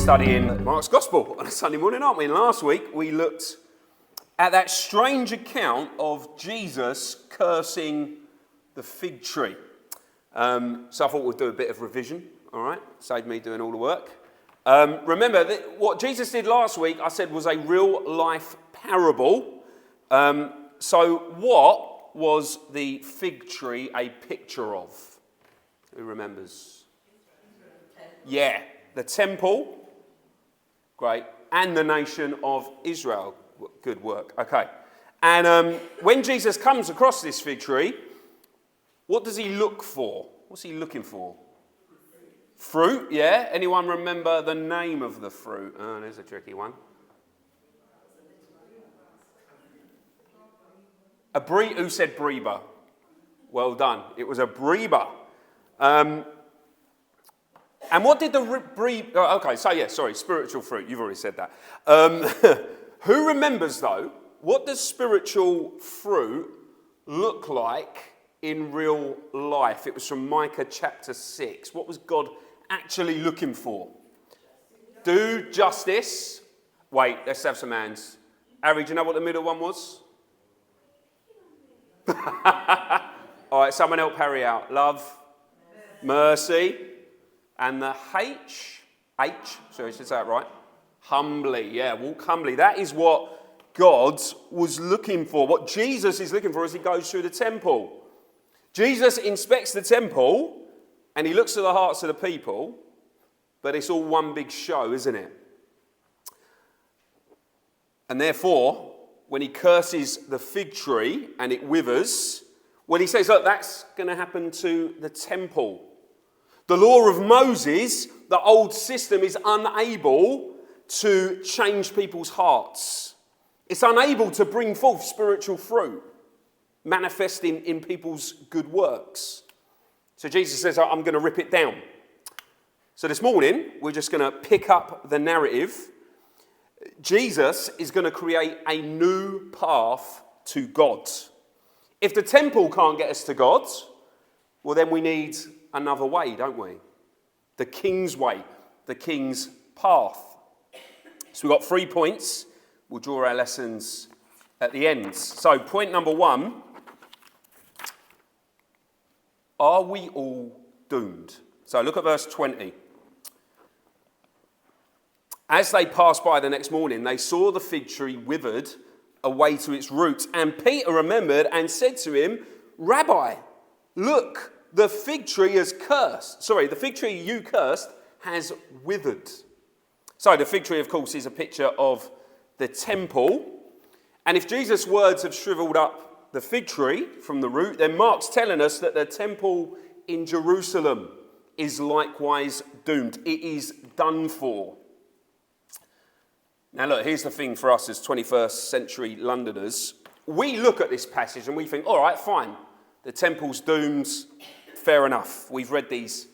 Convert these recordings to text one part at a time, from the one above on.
studying Mark's Gospel on a Sunday morning, aren't we? And last week we looked at that strange account of Jesus cursing the fig tree. So I thought we'd do a bit of revision, all right? Saved me doing all the work. Remember, that what Jesus did last week, I said, was a real-life parable. So what was the fig tree a picture of? Who remembers? Yeah, the temple. Great. And the nation of Israel. Good work. Okay. And when Jesus comes across this fig tree, what does he look for? What's he looking for? Fruit, yeah. Anyone remember the name of the fruit? Oh, there's a tricky one. Who said breba? Well done. It was a breba. And what did the spiritual fruit. You've already said that. Who remembers, though, what does spiritual fruit look like in real life? It was from Micah chapter 6. What was God actually looking for? Do justice. Wait, let's have some hands. Harry, do you know what the middle one was? All right, someone help Harry out. Love, mercy, and the sorry, should I say that right? Humbly, yeah, walk humbly. That is what God was looking for, what Jesus is looking for as he goes through the temple. Jesus inspects the temple and he looks at the hearts of the people, but it's all one big show, isn't it? And therefore, when he curses the fig tree and it withers, well, he says, look, that's going to happen to the temple. The law of Moses, the old system, is unable to change people's hearts. It's unable to bring forth spiritual fruit, manifesting in people's good works. So Jesus says, I'm going to rip it down. So this morning, we're just going to pick up the narrative. Jesus is going to create a new path to God. If the temple can't get us to God, well, then we need another way, don't we? The King's way, the King's path. So we've got 3 points. We'll draw our lessons at the end. So point number 1, are we all doomed? So look at verse 20. As they passed by the next morning, they saw the fig tree withered away to its roots. And Peter remembered and said to him, Rabbi, look, the fig tree the fig tree you cursed has withered. So the fig tree, of course, is a picture of the temple. And if Jesus' words have shriveled up the fig tree from the root, then Mark's telling us that the temple in Jerusalem is likewise doomed. It is done for. Now look, here's the thing for us as 21st century Londoners. We look at this passage and we think, all right, fine. The temple's doomed. Fair enough. We've read these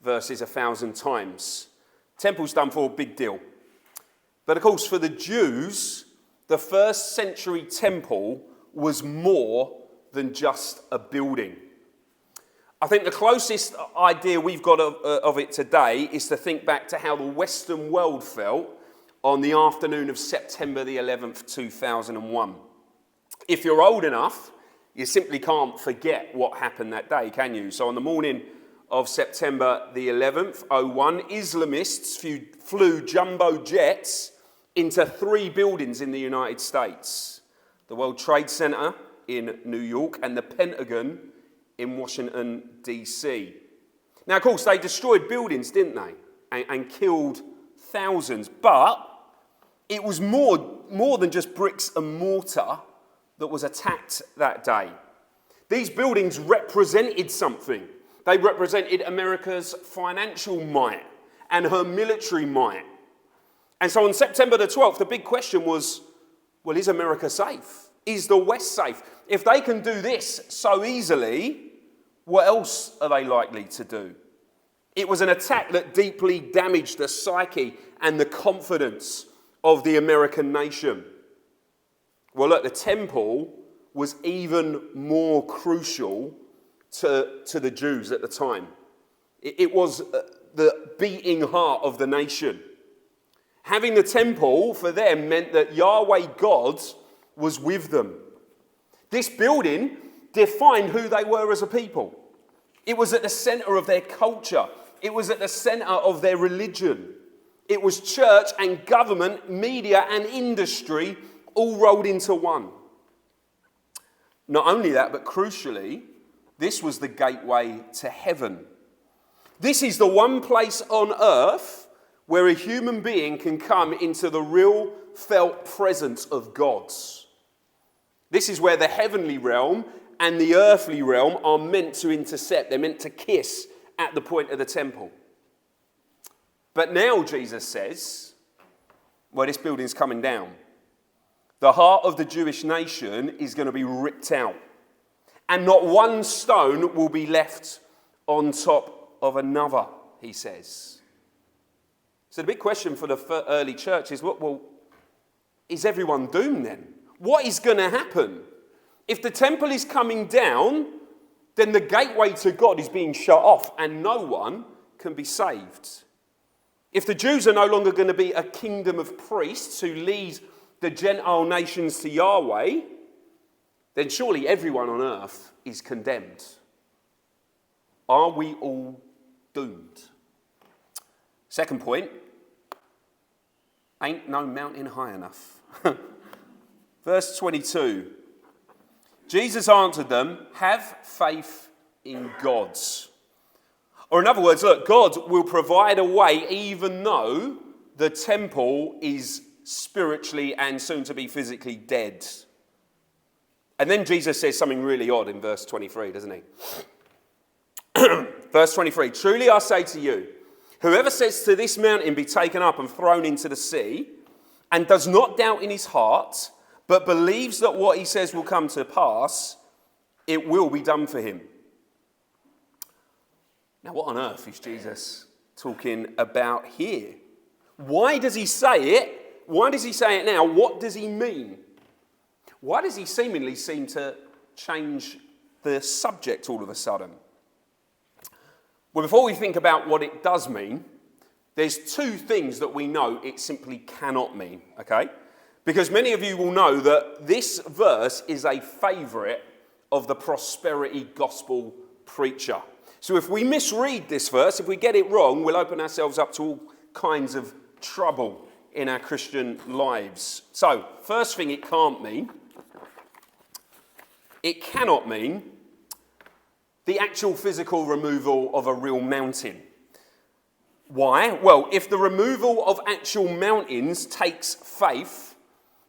verses 1,000 times. Temple's done for, big deal. But of course, for the Jews, the first century temple was more than just a building. I think the closest idea we've got of it today is to think back to how the Western world felt on the afternoon of September the 11th, 2001. If you're old enough, you simply can't forget what happened that day, can you? So on the morning of September the 11th, 01, Islamists flew jumbo jets into 3 buildings in the United States. The World Trade Center in New York and the Pentagon in Washington, D.C. Now, of course, they destroyed buildings, didn't they? And killed thousands. But it was more than just bricks and mortar that was attacked that day. These buildings represented something. They represented America's financial might and her military might. And so on September the 12th, the big question was, well, is America safe? Is the West safe? If they can do this so easily, what else are they likely to do? It was an attack that deeply damaged the psyche and the confidence of the American nation. Well, look, the temple was even more crucial to the Jews at the time. It was the beating heart of the nation. Having the temple for them meant that Yahweh God was with them. This building defined who they were as a people. It was at the center of their culture. It was at the center of their religion. It was church and government, media and industry all rolled into one. Not only that, but crucially, this was the gateway to heaven. This is the one place on earth where a human being can come into the real felt presence of God. This is where the heavenly realm and the earthly realm are meant to intercept. They're meant to kiss at the point of the temple. But now Jesus says, well, this building's coming down. The heart of the Jewish nation is going to be ripped out. And not one stone will be left on top of another, he says. So the big question for the early church is, well, is everyone doomed then? What is going to happen? If the temple is coming down, then the gateway to God is being shut off and no one can be saved. If the Jews are no longer going to be a kingdom of priests who lead the Gentile nations to Yahweh, then surely everyone on earth is condemned. Are we all doomed? Second point, ain't no mountain high enough. Verse 22, Jesus answered them, have faith in God. Or in other words, look, God will provide a way even though the temple is spiritually and soon to be physically dead. And then Jesus says something really odd in verse 23, doesn't he? Verse 23, truly I say to you, whoever says to this mountain be taken up and thrown into the sea, and does not doubt in his heart, but believes that what he says will come to pass, it will be done for him. Now, what on earth is Jesus talking about here? Why does he say it? Why does he say it now? What does he mean? Why does he seemingly seem to change the subject all of a sudden? Well, before we think about what it does mean, there's two things that we know it simply cannot mean, okay? Because many of you will know that this verse is a favourite of the prosperity gospel preacher. So if we misread this verse, if we get it wrong, we'll open ourselves up to all kinds of trouble in our Christian lives. So, first thing it can't mean, it cannot mean the actual physical removal of a real mountain. Why? Well, if the removal of actual mountains takes faith,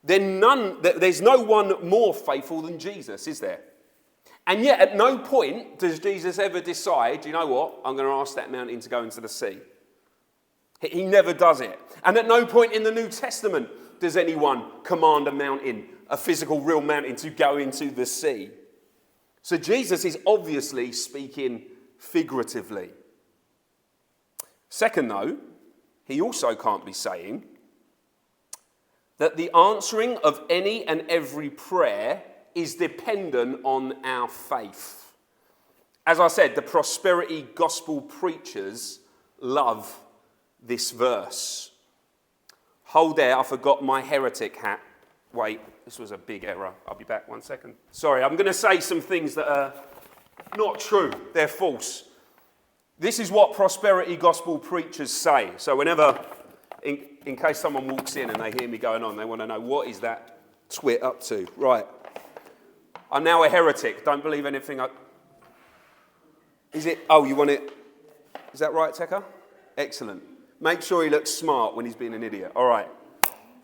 then there's no one more faithful than Jesus, is there? And yet at no point does Jesus ever decide, you know what, I'm going to ask that mountain to go into the sea. He never does it. And at no point in the New Testament does anyone command a mountain, a physical real mountain, to go into the sea. So Jesus is obviously speaking figuratively. Second, though, he also can't be saying that the answering of any and every prayer is dependent on our faith. As I said, the prosperity gospel preachers love this verse. Hold there, I forgot my heretic hat. Wait, this was a big error. I'll be back 1 second. Sorry, I'm going to say some things that are not true. They're false. This is what prosperity gospel preachers say. So whenever, in case someone walks in and they hear me going on, they want to know, what is that twit up to? Right. I'm now a heretic. Don't believe anything. Is it? Oh, you want it? Is that right, Tekka? Excellent. Make sure he looks smart when he's being an idiot. All right.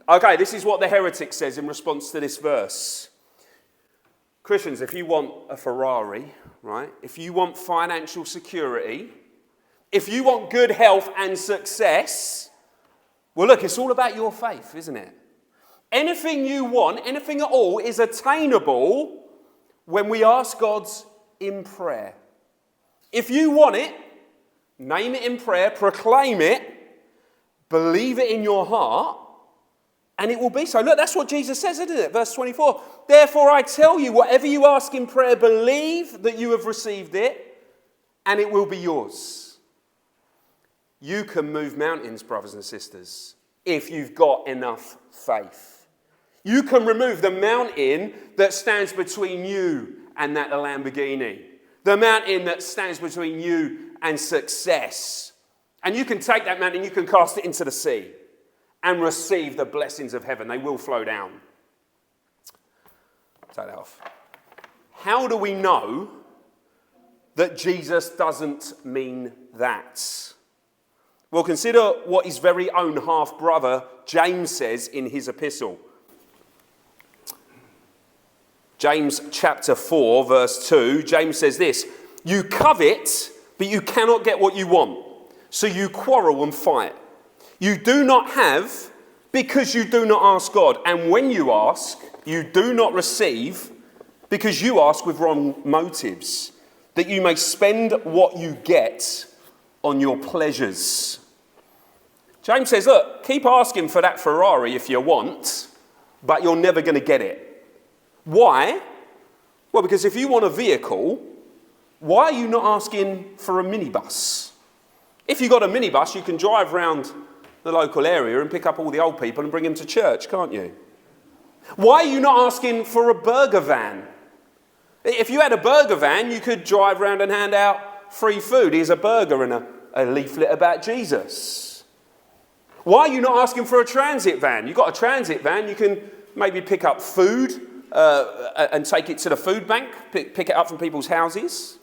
Okay, this is what the heretic says in response to this verse. Christians, if you want a Ferrari, right? If you want financial security, if you want good health and success, well, look, it's all about your faith, isn't it? Anything you want, anything at all, is attainable when we ask God in prayer. If you want it, name it in prayer, proclaim it, believe it in your heart, and it will be so. Look, that's what Jesus says, isn't it? Verse 24. Therefore I tell you, whatever you ask in prayer, believe that you have received it, and it will be yours. You can move mountains, brothers and sisters. if you've got enough faith. You can remove the mountain that stands between you and that Lamborghini. The mountain that stands between you and success. And you can take that mountain, you can cast it into the sea and receive the blessings of heaven. They will flow down. Take that off. How do we know that Jesus doesn't mean that? Well, consider what his very own half-brother James says in his epistle. James chapter 4, verse 2, James says this, "You covet, but you cannot get what you want, so you quarrel and fight. You do not have because you do not ask God. And when you ask, you do not receive because you ask with wrong motives, that you may spend what you get on your pleasures." James says, look, keep asking for that Ferrari if you want, but you're never going to get it. Why? Well, because if you want a vehicle, why are you not asking for a minibus? If you've got a minibus, you can drive around the local area and pick up all the old people and bring them to church, can't you? Why are you not asking for a burger van? If you had a burger van, you could drive around and hand out free food. Here's a burger and a leaflet about Jesus. Why are you not asking for a transit van? You've got a transit van, you can maybe pick up food and take it to the food bank, pick it up from people's houses.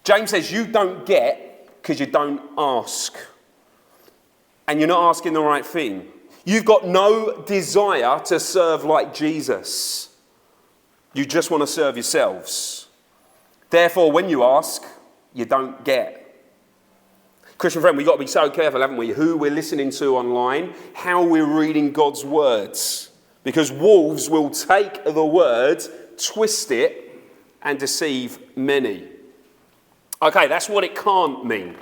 James says you don't get because you don't ask. And you're not asking the right thing. You've got no desire to serve like Jesus. You just want to serve yourselves. Therefore, when you ask, you don't get. Christian friend, we've got to be so careful, haven't we, who we're listening to online, how we're reading God's words. Because wolves will take the word, twist it, and deceive many. Okay, that's what it can't mean.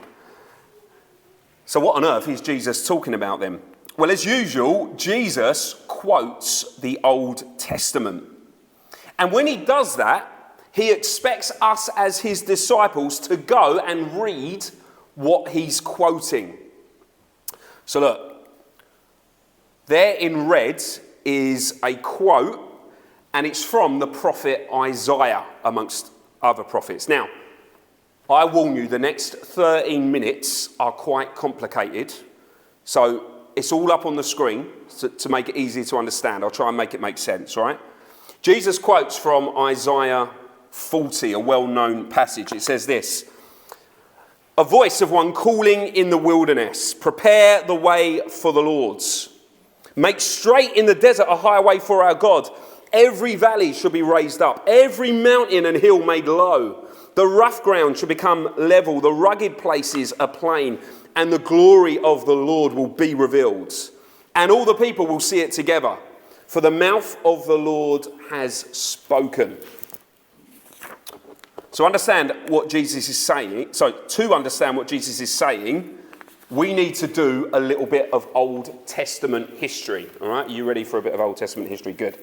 So what on earth is Jesus talking about then? Well, as usual, Jesus quotes the Old Testament. And when he does that, he expects us as his disciples to go and read what he's quoting. So look, there in red is a quote, and it's from the prophet Isaiah, amongst other prophets. Now, I warn you, the next 13 minutes are quite complicated, so it's all up on the screen to make it easy to understand. I'll try and make it make sense, right? Jesus quotes from Isaiah 40, a well-known passage. It says this, "A voice of one calling in the wilderness, prepare the way for the Lord. Make straight in the desert a highway for our God. Every valley shall be raised up, every mountain and hill made low. The rough ground shall become level, the rugged places a plain, and the glory of the Lord will be revealed. And all the people will see it together, for the mouth of the Lord has spoken." So understand what Jesus is saying. So to understand what Jesus is saying, we need to do a little bit of Old Testament history. All right, are you ready for a bit of Old Testament history? Good.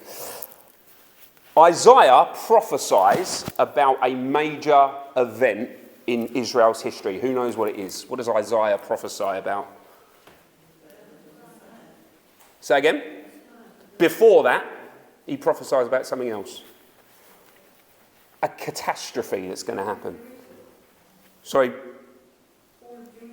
Isaiah prophesies about a major event in Israel's history. Who knows what it is? What does Isaiah prophesy about? Say again? Before that, he prophesies about something else. A catastrophe that's going to happen. Sorry.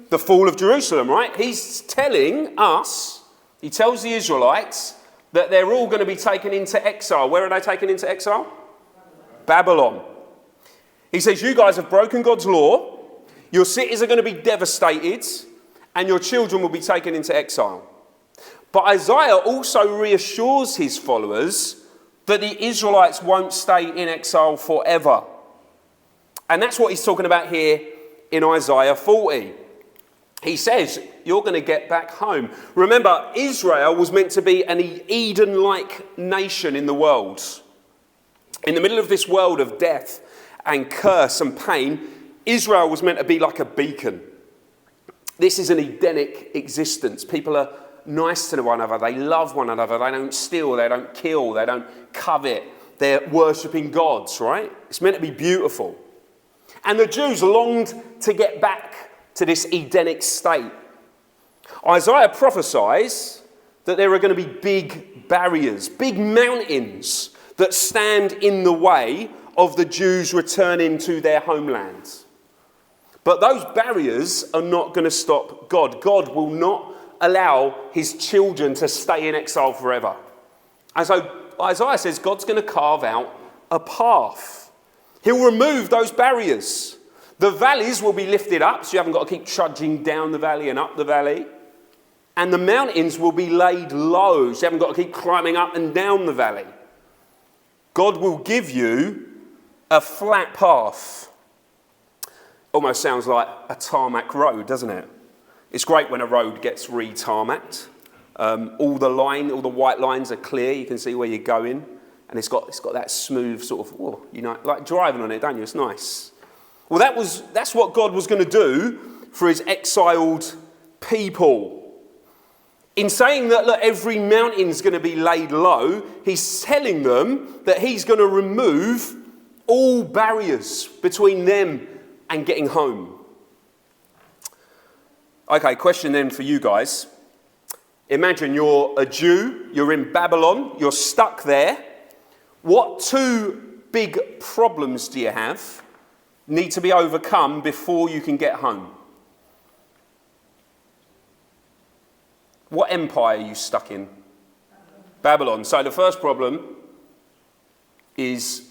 The fall of Jerusalem, right? He's telling us, he tells the Israelites that they're all going to be taken into exile. Where are they taken into exile? Babylon. He says, you guys have broken God's law, your cities are going to be devastated, and your children will be taken into exile. But Isaiah also reassures his followers that the Israelites won't stay in exile forever. And that's what he's talking about here in Isaiah 40. He says, you're going to get back home. Remember, Israel was meant to be an Eden-like nation in the world. In the middle of this world of death and curse and pain, Israel was meant to be like a beacon. This is an Edenic existence. People are nice to one another. They love one another. They don't steal. They don't kill. They don't covet. They're worshipping gods, right? It's meant to be beautiful. And the Jews longed to get back to this Edenic state. Isaiah prophesies that there are going to be big barriers, big mountains that stand in the way of the Jews returning to their homelands. But those barriers are not going to stop God. God will not allow his children to stay in exile forever. And so Isaiah says God's going to carve out a path. He'll remove those barriers. The valleys will be lifted up, so you haven't got to keep trudging down the valley and up the valley. And the mountains will be laid low, so you haven't got to keep climbing up and down the valley. God will give you a flat path. Almost sounds like a tarmac road, doesn't it? It's great when a road gets re-tarmacked. All the white lines are clear. You can see where you're going. And it's got that smooth sort of, like driving on it, don't you? It's nice. Well, that's what God was going to do for his exiled people. In saying that, look, every mountain's going to be laid low, he's telling them that he's going to remove all barriers between them and getting home. Okay, question then for you guys. Imagine you're a Jew, you're in Babylon, you're stuck there. What two big problems do you have need to be overcome before you can get home? What empire are you stuck in? Babylon. So the first problem is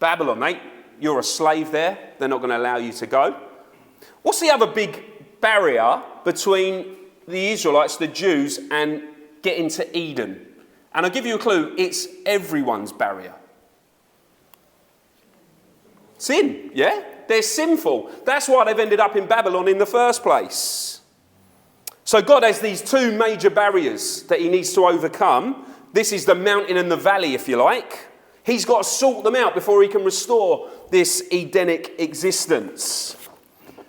Babylon, mate. You're a slave there. They're not going to allow you to go. What's the other big barrier between the Israelites, the Jews, and getting to Eden? And I'll give you a clue. It's everyone's barrier. Sin, yeah? They're sinful. That's why they've ended up in Babylon in the first place. So God has these two major barriers that he needs to overcome. This is the mountain and the valley, if you like. He's got to sort them out before he can restore this Edenic existence.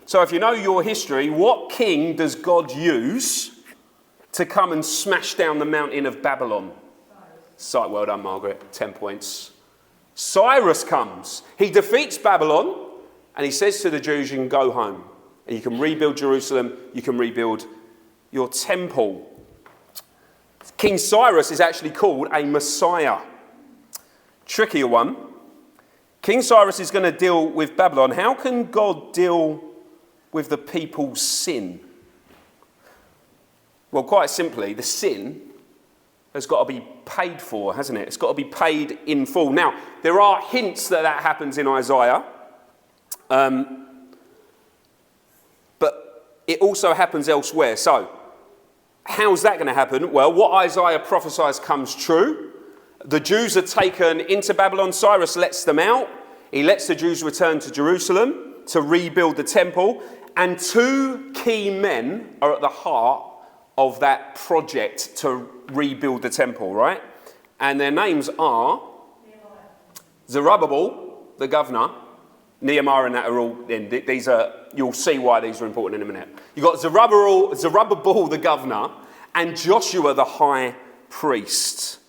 So if you know your history, what king does God use to come and smash down the mountain of Babylon? Cyrus. Well done, Margaret. 10 points. Cyrus comes. He defeats Babylon and he says to the Jews, you can go home. And you can rebuild Jerusalem. You can rebuild your temple. King Cyrus is actually called a Messiah. Trickier one. King Cyrus is going to deal with Babylon. How can God deal with the people's sin? Well, quite simply, the sin has got to be paid for, hasn't it? It's got to be paid in full. Now, there are hints that happens in Isaiah. But it also happens elsewhere. So, how's that going to happen? Well, what Isaiah prophesies comes true. The Jews are taken into Babylon. Cyrus lets them out. He lets the Jews return to Jerusalem to rebuild the temple. And two key men are at the heart of that project to rebuild the temple, right? And their names are Zerubbabel, the governor. Nehemiah and that are all in. These are, you'll see why these are important in a minute. You've got Zerubbabel, the governor, and Joshua, the high priest.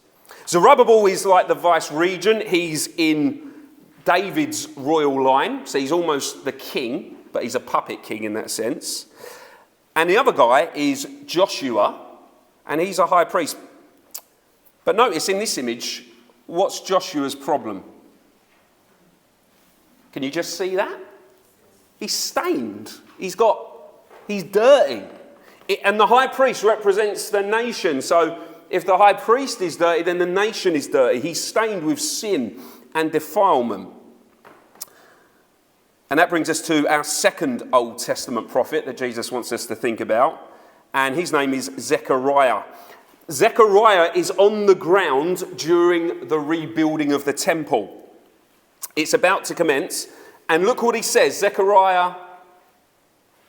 Zerubbabel is like the vice regent. He's in David's royal line, so he's almost the king, but he's a puppet king in that sense. And the other guy is Joshua, and he's a high priest. But notice in this image, what's Joshua's problem? Can you just see that? He's stained. He's dirty. And the high priest represents the nation. So if the high priest is dirty, then the nation is dirty. He's stained with sin and defilement. And that brings us to our second Old Testament prophet that Jesus wants us to think about. And his name is Zechariah. Zechariah is on the ground during the rebuilding of the temple. It's about to commence. And look what he says. Zechariah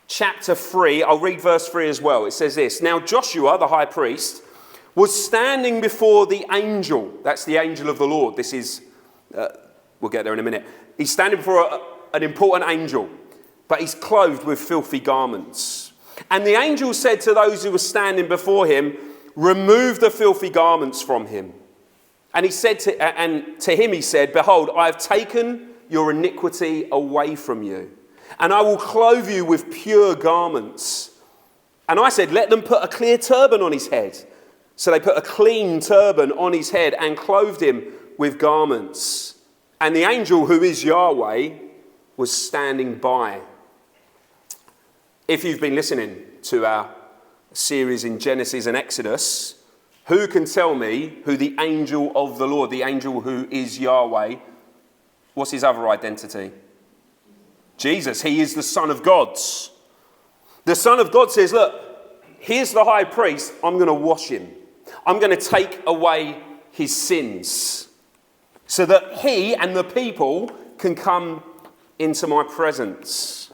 chapter 3. I'll read verse 3 as well. It says this. Now Joshua, the high priest, was standing before the angel. That's the angel of the Lord. This is, we'll get there in a minute. He's standing before an important angel, but he's clothed with filthy garments. And the angel said to those who were standing before him, remove the filthy garments from him. And he said to him, he said, behold, I have taken your iniquity away from you, and I will clothe you with pure garments. And I said, let them put a clear turban on his head. So they put a clean turban on his head and clothed him with garments. And the angel who is Yahweh was standing by. If you've been listening to our series in Genesis and Exodus, who can tell me who the angel of the Lord, the angel who is Yahweh, what's his other identity? Jesus. He is the Son of God. The Son of God says, look, here's the high priest. I'm going to wash him. I'm going to take away his sins so that he and the people can come into my presence.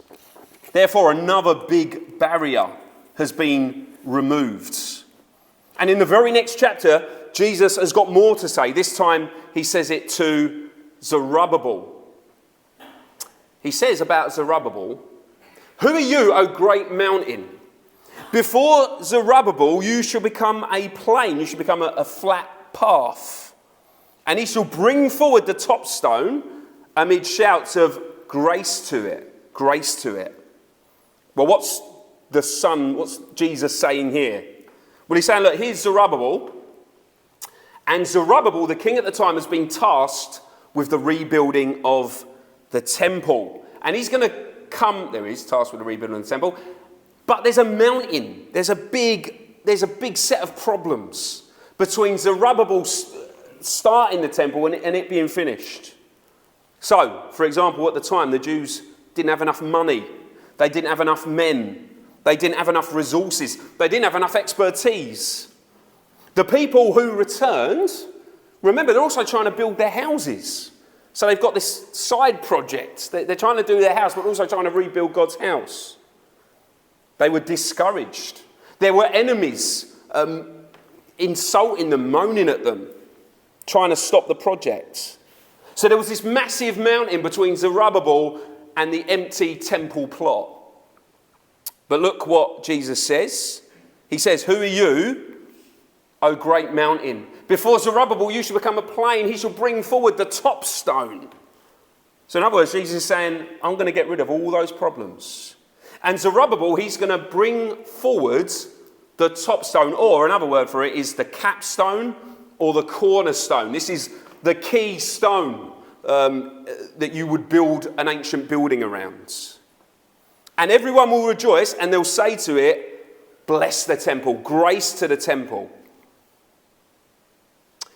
Therefore, another big barrier has been removed. And in the very next chapter, Jesus has got more to say. This time he says it to Zerubbabel. He says about Zerubbabel, who are you, O great mountain? Before Zerubbabel, you shall become a plain, you shall become a flat path. And he shall bring forward the top stone amid shouts of grace to it, grace to it. Well, what's Jesus saying here? Well, he's saying, look, here's Zerubbabel. And Zerubbabel, the king at the time, has been tasked with the rebuilding of the temple. And he's going to come, there he is, tasked with the rebuilding of the temple. But there's a mountain, there's a big set of problems between Zerubbabel starting the temple and it being finished. So, for example, at the time, the Jews didn't have enough money. They didn't have enough men. They didn't have enough resources. They didn't have enough expertise. The people who returned, remember, they're also trying to build their houses. So they've got this side project. They're trying to do their house, but also trying to rebuild God's house. They were discouraged. There were enemies insulting them, moaning at them, trying to stop the project. So there was this massive mountain between Zerubbabel and the empty temple plot. But look what Jesus says. He says, who are you, O great mountain? Before Zerubbabel, you shall become a plain. He shall bring forward the top stone. So in other words, Jesus is saying, I'm going to get rid of all those problems. And Zerubbabel, he's going to bring forward the top stone, or another word for it is the capstone or the cornerstone. This is the key stone that you would build an ancient building around. And everyone will rejoice and they'll say to it, bless the temple, grace to the temple.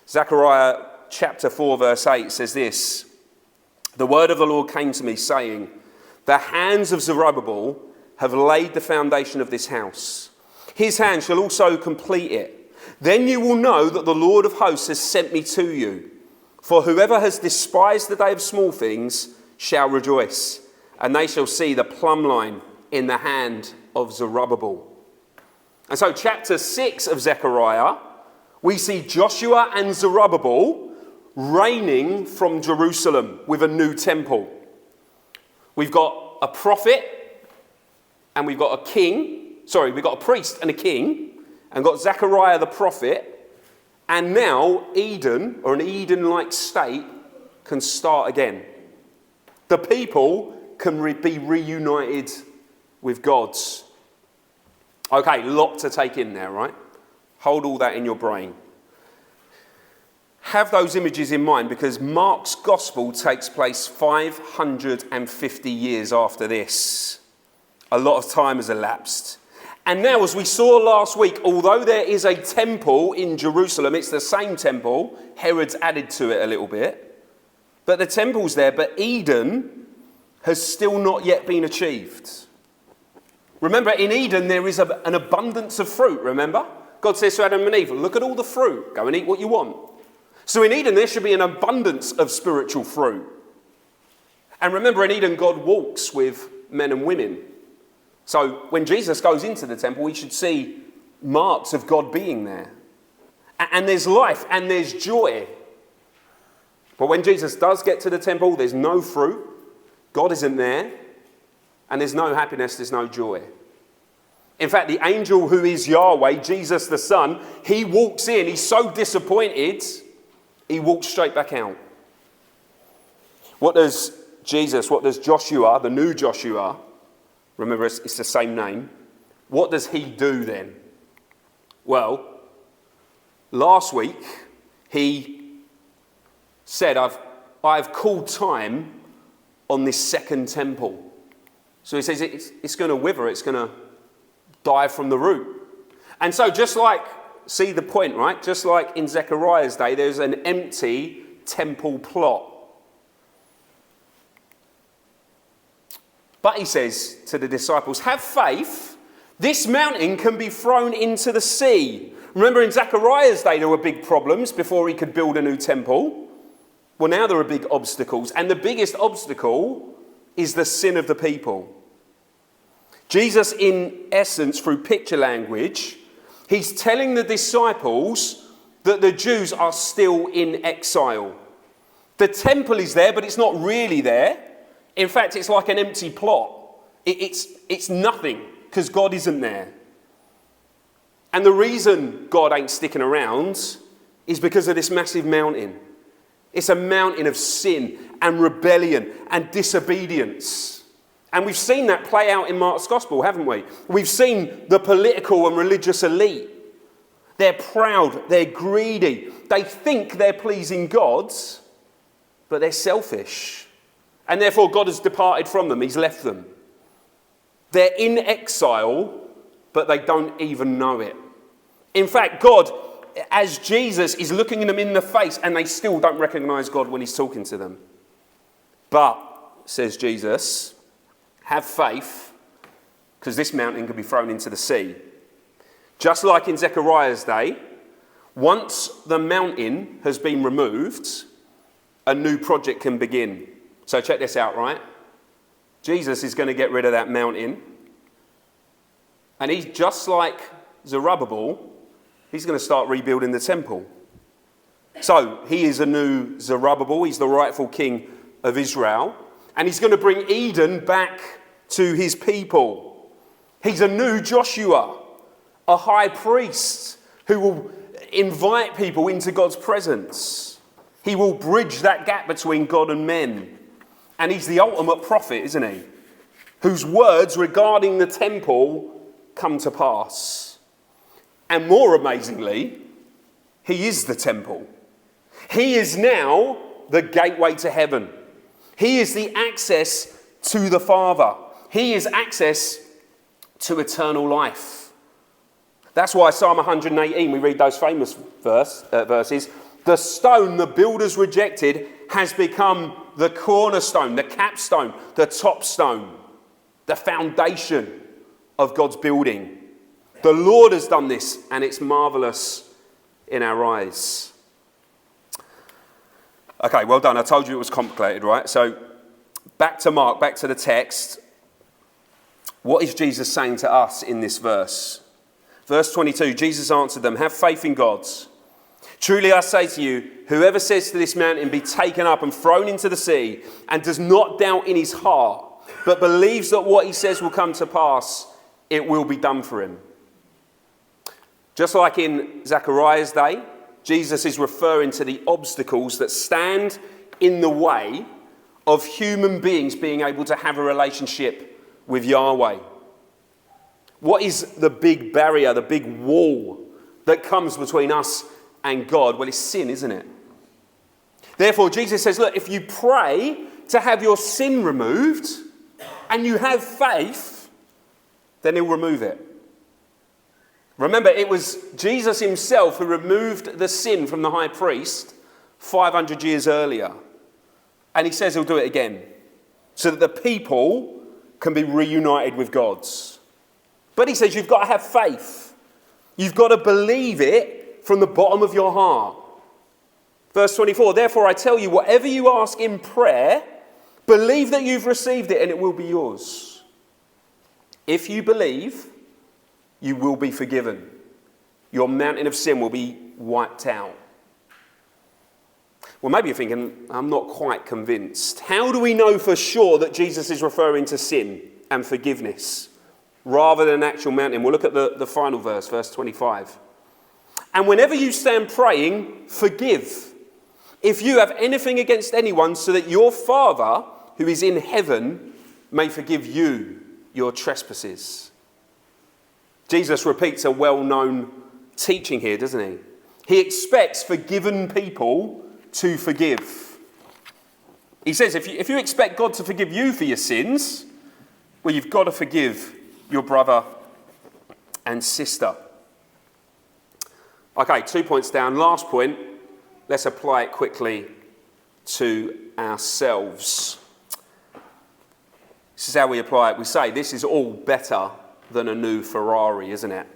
Zechariah chapter 4 verse 8 says this, the word of the Lord came to me saying, the hands of Zerubbabel have laid the foundation of this house. His hand shall also complete it. Then you will know that the Lord of hosts has sent me to you. For whoever has despised the day of small things shall rejoice, and they shall see the plumb line in the hand of Zerubbabel. And so chapter 6 of Zechariah, we see Joshua and Zerubbabel reigning from Jerusalem with a new temple. We've got a prophet and we've got a king. Sorry, we've got a priest and a king, and got Zechariah the prophet. And now Eden, or an Eden-like state, can start again. The people can be reunited with God. Okay, lot to take in there, right? Hold all that in your brain. Have those images in mind, because Mark's gospel takes place 550 years after this. A lot of time has elapsed. And now, as we saw last week, although there is a temple in Jerusalem, it's the same temple. Herod's added to it a little bit. But the temple's there, but Eden has still not yet been achieved. Remember, in Eden, there is an abundance of fruit, remember? God says to Adam and Eve, look at all the fruit. Go and eat what you want. So in Eden, there should be an abundance of spiritual fruit. And remember, in Eden, God walks with men and women. So when Jesus goes into the temple, we should see marks of God being there. And there's life and there's joy. But when Jesus does get to the temple, there's no fruit. God isn't there. And there's no happiness, there's no joy. In fact, the angel who is Yahweh, Jesus the Son, he walks in. He's so disappointed, he walks straight back out. What does Joshua, the new Joshua, remember it's the same name, What does he do then? Well, last week he said, I've called time on this second temple. So he says it's going to wither, it's going to die from the root. And so just like, see the point, right? Just like in Zechariah's day, there's an empty temple plot. But he says to the disciples, have faith, this mountain can be thrown into the sea. Remember in Zechariah's day there were big problems before he could build a new temple. Well, now there are big obstacles, and the biggest obstacle is the sin of the people. Jesus, in essence, through picture language, he's telling the disciples that the Jews are still in exile. The temple is there, but it's not really there. In fact, it's like an empty plot. It's nothing, because God isn't there. And the reason God ain't sticking around is because of this massive mountain. It's a mountain of sin and rebellion and disobedience. And we've seen that play out in Mark's Gospel, haven't we? We've seen the political and religious elite. They're proud, they're greedy. They think they're pleasing God, but they're selfish. And therefore God has departed from them, he's left them. They're in exile, but they don't even know it. In fact, God, as Jesus, is looking them in the face, and they still don't recognize God when he's talking to them. But, says Jesus, have faith, because this mountain can be thrown into the sea. Just like in Zechariah's day, once the mountain has been removed, a new project can begin. So check this out, right? Jesus is going to get rid of that mountain. And he's just like Zerubbabel, he's going to start rebuilding the temple. So he is a new Zerubbabel, he's the rightful king of Israel. And he's going to bring Eden back to his people. He's a new Joshua, a high priest who will invite people into God's presence. He will bridge that gap between God and men. And he's the ultimate prophet, isn't he? Whose words regarding the temple come to pass. And more amazingly, he is the temple. He is now the gateway to heaven. He is the access to the Father. He is access to eternal life. That's why Psalm 118, we read those famous verses. The stone the builders rejected has become the cornerstone, the capstone, the top stone, the foundation of God's building. The Lord has done this, and it's marvelous in our eyes. Okay, well done. I told you it was complicated, right? So back to Mark, back to the text. What is Jesus saying to us in this verse? Verse 22, Jesus answered them, have faith in God. Truly I say to you, whoever says to this mountain, be taken up and thrown into the sea, and does not doubt in his heart, but believes that what he says will come to pass, it will be done for him. Just like in Zechariah's day, Jesus is referring to the obstacles that stand in the way of human beings being able to have a relationship with Yahweh. What is the big barrier, the big wall that comes between us and God? Well, it's sin, isn't it? Therefore, Jesus says, look, if you pray to have your sin removed and you have faith, then he'll remove it. Remember, it was Jesus himself who removed the sin from the high priest 500 years earlier. And he says he'll do it again, so that the people can be reunited with God's. But he says you've got to have faith. You've got to believe it from the bottom of your heart. Verse 24, therefore I tell you, whatever you ask in prayer, believe that you've received it and it will be yours. If you believe, you will be forgiven. Your mountain of sin will be wiped out. Well, maybe you're thinking, I'm not quite convinced. How do we know for sure that Jesus is referring to sin and forgiveness rather than an actual mountain? We'll look at the final verse, verse 25. And whenever you stand praying, forgive, if you have anything against anyone, so that your Father, who is in heaven, may forgive you your trespasses. Jesus repeats a well-known teaching here, doesn't he? He expects forgiven people to forgive. He says, if you expect God to forgive you for your sins, well, you've got to forgive your brother and sister. Okay, 2 points down. Last point, let's apply it quickly to ourselves. This is how we apply it. We say, this is all better than a new Ferrari, isn't it?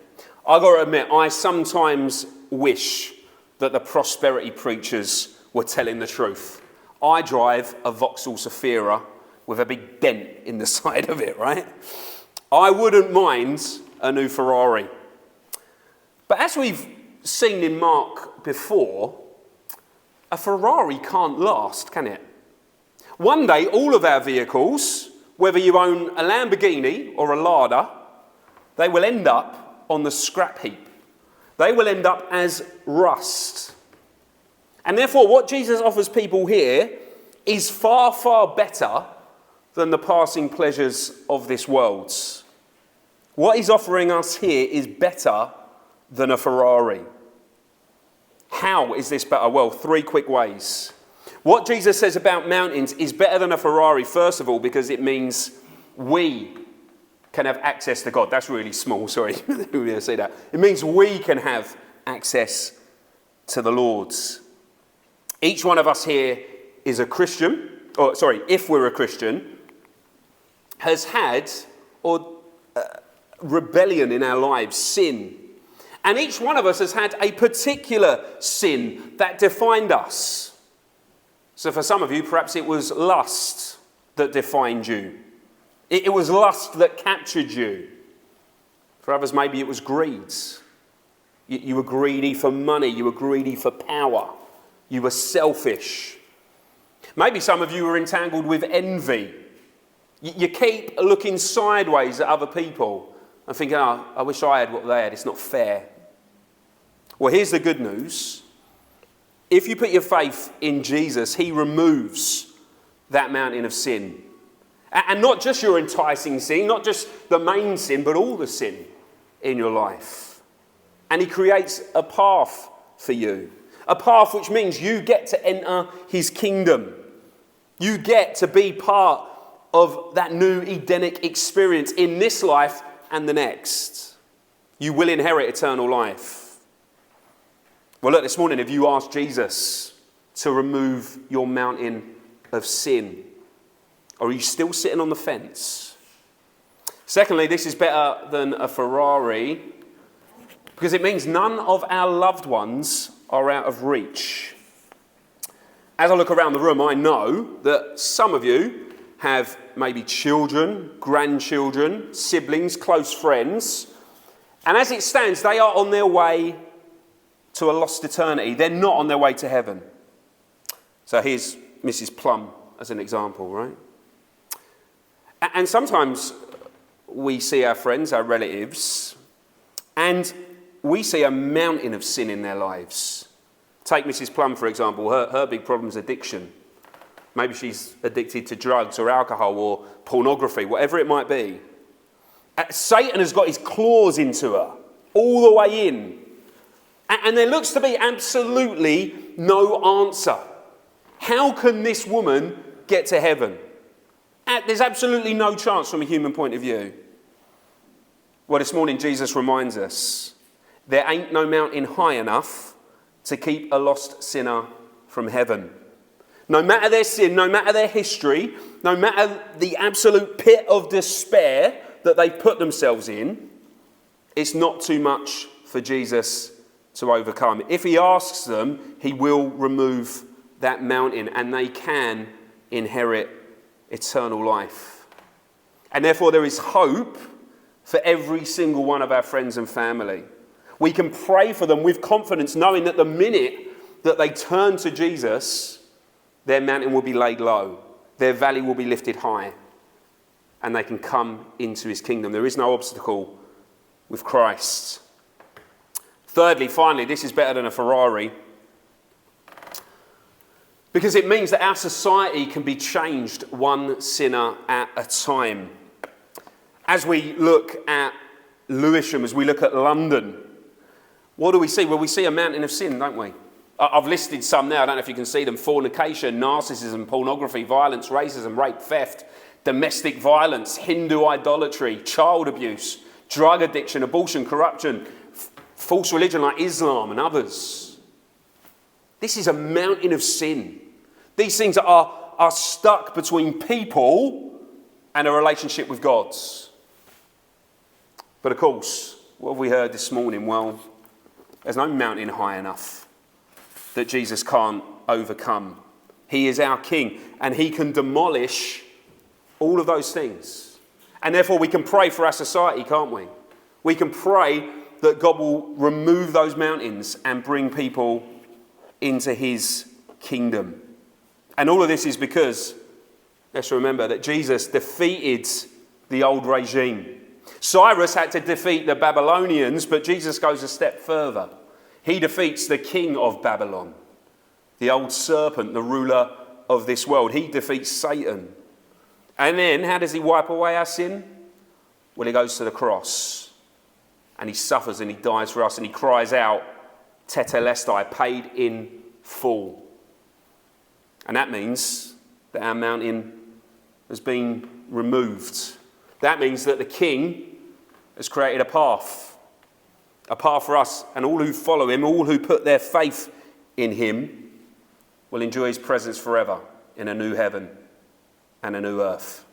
I've got to admit, I sometimes wish that the prosperity preachers were telling the truth. I drive a Vauxhall Zafira with a big dent in the side of it, right? I wouldn't mind a new Ferrari. But as we've seen in Mark before, a Ferrari can't last, can it? One day, all of our vehicles, whether you own a Lamborghini or a Lada, they will end up on the scrap heap. They will end up as rust. And therefore, what Jesus offers people here is far, far better than the passing pleasures of this world. What he's offering us here is better than a Ferrari. How is this better? Well, 3 quick ways. What Jesus says about mountains is better than a Ferrari, first of all, because it means we can have access to God. That's really small, sorry. We're going to say that. It means we can have access to the Lord's. Each one of us here is a Christian, if we're a Christian, has had rebellion in our lives, sin. And each one of us has had a particular sin that defined us. So for some of you, perhaps it was lust that defined you. It was lust that captured you. For others, maybe it was greed. You were greedy for money. You were greedy for power. You were selfish. Maybe some of you were entangled with envy. You keep looking sideways at other people and thinking, oh, I wish I had what they had. It's not fair. Well, here's the good news. If you put your faith in Jesus, he removes that mountain of sin. And not just your enticing sin, not just the main sin, but all the sin in your life. And he creates a path for you. A path which means you get to enter his kingdom. You get to be part of that new Edenic experience in this life and the next. You will inherit eternal life. Well, look, this morning, if you ask Jesus to remove your mountain of sin, or are you still sitting on the fence? Secondly, this is better than a Ferrari because it means none of our loved ones are out of reach. As I look around the room, I know that some of you have maybe children, grandchildren, siblings, close friends, and as it stands, they are on their way to a lost eternity. They're not on their way to heaven. So here's Mrs. Plum as an example, right? And sometimes we see our friends, our relatives, and we see a mountain of sin in their lives. Take Mrs. Plum, for example. Her big problem is addiction. Maybe she's addicted to drugs or alcohol or pornography, whatever it might be. Satan has got his claws into her, all the way in. And there looks to be absolutely no answer. How can this woman get to heaven? There's absolutely no chance from a human point of view. Well, this morning Jesus reminds us there ain't no mountain high enough to keep a lost sinner from heaven. No matter their sin, no matter their history, no matter the absolute pit of despair that they've put themselves in, it's not too much for Jesus to overcome. If he asks them, he will remove that mountain and they can inherit eternal life. And therefore there is hope for every single one of our friends and family. We can pray for them with confidence, knowing that the minute that they turn to Jesus, their mountain will be laid low, their valley will be lifted high, and they can come into his kingdom. There is no obstacle with Christ. Thirdly, finally, this is better than a Ferrari, because it means that our society can be changed one sinner at a time. As we look at Lewisham, as we look at London, what do we see? Well, we see a mountain of sin, don't we? I've listed some now. I don't know if you can see them. Fornication, narcissism, pornography, violence, racism, rape, theft, domestic violence, Hindu idolatry, child abuse, drug addiction, abortion, corruption, false religion like Islam and others. This is a mountain of sin. These things are stuck between people and a relationship with God. But of course, what have we heard this morning? Well, there's no mountain high enough that Jesus can't overcome. He is our King, and he can demolish all of those things. And therefore we can pray for our society, can't we? We can pray that God will remove those mountains and bring people into his kingdom. And all of this is because, let's remember, that Jesus defeated the old regime. Cyrus had to defeat the Babylonians, but Jesus goes a step further. He defeats the king of Babylon, the old serpent, the ruler of this world. He defeats Satan. And then, how does he wipe away our sin? Well, he goes to the cross, and he suffers and he dies for us, and he cries out, Tetelestai, paid in full. And that means that our mountain has been removed. That means that the King has created a path for us, and all who follow him, all who put their faith in him, will enjoy his presence forever in a new heaven and a new earth.